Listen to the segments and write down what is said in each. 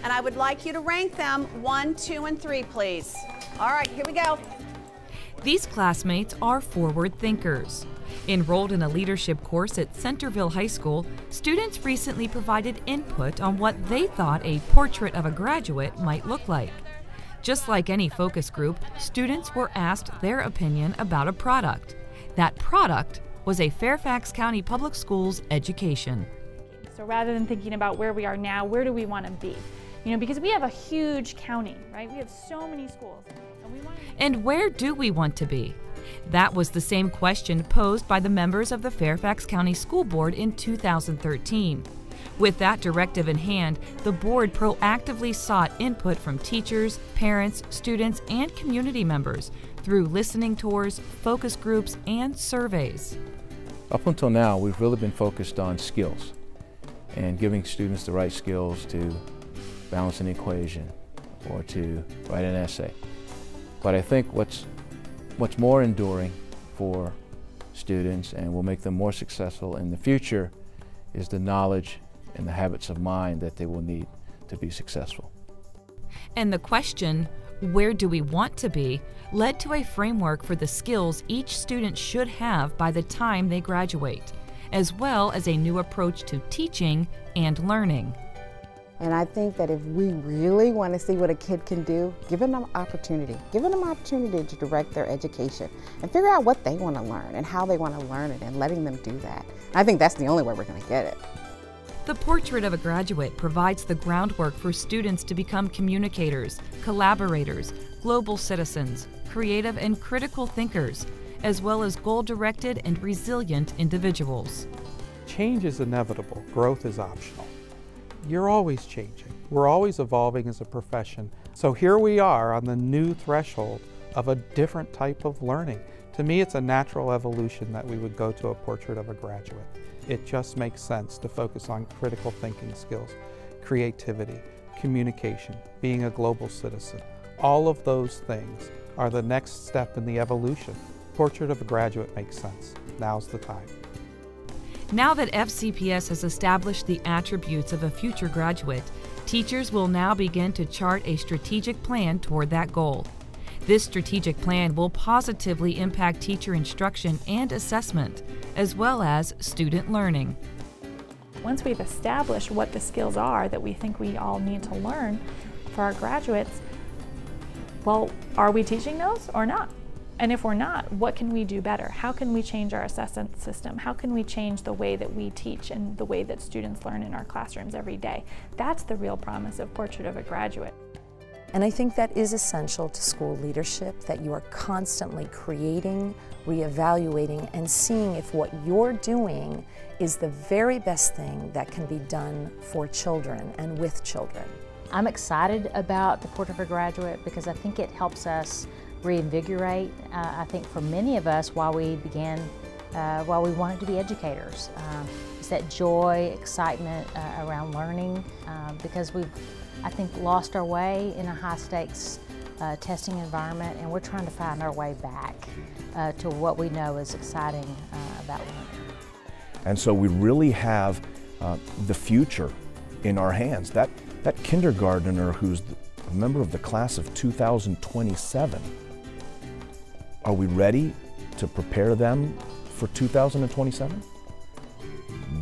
and I would like you to rank them 1, 2, and 3, please. All right, here we go. These classmates are forward thinkers. Enrolled in a leadership course at Centerville High School, students recently provided input on what they thought a portrait of a graduate might look like. Just like any focus group, students were asked their opinion about a product. That product was a Fairfax County Public Schools education. So rather than thinking about where we are now, where do we want to be? You know, because we have a huge county, right? We have so many schools. And where do we want to be? That was the same question posed by the members of the Fairfax County School Board in 2013. With that directive in hand, the board proactively sought input from teachers, parents, students, and community members through listening tours, focus groups, and surveys. Up until now, we've really been focused on skills and giving students the right skills to balance an equation or to write an essay. But I think what's more enduring for students and will make them more successful in the future is the knowledge and the habits of mind that they will need to be successful. And the question, where do we want to be, led to a framework for the skills each student should have by the time they graduate, as well as a new approach to teaching and learning. And I think that if we really want to see what a kid can do, giving them opportunity to direct their education and figure out what they want to learn and how they want to learn it and letting them do that. I think that's the only way we're going to get it. The Portrait of a Graduate provides the groundwork for students to become communicators, collaborators, global citizens, creative and critical thinkers, as well as goal-directed and resilient individuals. Change is inevitable, growth is optional. You're always changing. We're always evolving as a profession. So here we are on the new threshold of a different type of learning. To me, it's a natural evolution that we would go to a Portrait of a Graduate. It just makes sense to focus on critical thinking skills, creativity, communication, being a global citizen. All of those things are the next step in the evolution. Portrait of a Graduate makes sense. Now's the time. Now that FCPS has established the attributes of a future graduate, teachers will now begin to chart a strategic plan toward that goal. This strategic plan will positively impact teacher instruction and assessment, as well as student learning. Once we've established what the skills are that we think we all need to learn for our graduates, well, are we teaching those or not? And if we're not, what can we do better? How can we change our assessment system? How can we change the way that we teach and the way that students learn in our classrooms every day? That's the real promise of Portrait of a Graduate. And I think that is essential to school leadership, that you are constantly creating, reevaluating, and seeing if what you're doing is the very best thing that can be done for children and with children. I'm excited about the Portrait of a Graduate because I think it helps us reinvigorate. I think for many of us, while we wanted to be educators, it's that joy, excitement around learning because we've, I think, lost our way in a high-stakes testing environment, and we're trying to find our way back to what we know is exciting about learning. And so we really have the future in our hands. That kindergartner who's a member of the class of 2027, are we ready to prepare them for 2027?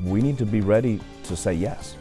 We need to be ready to say yes.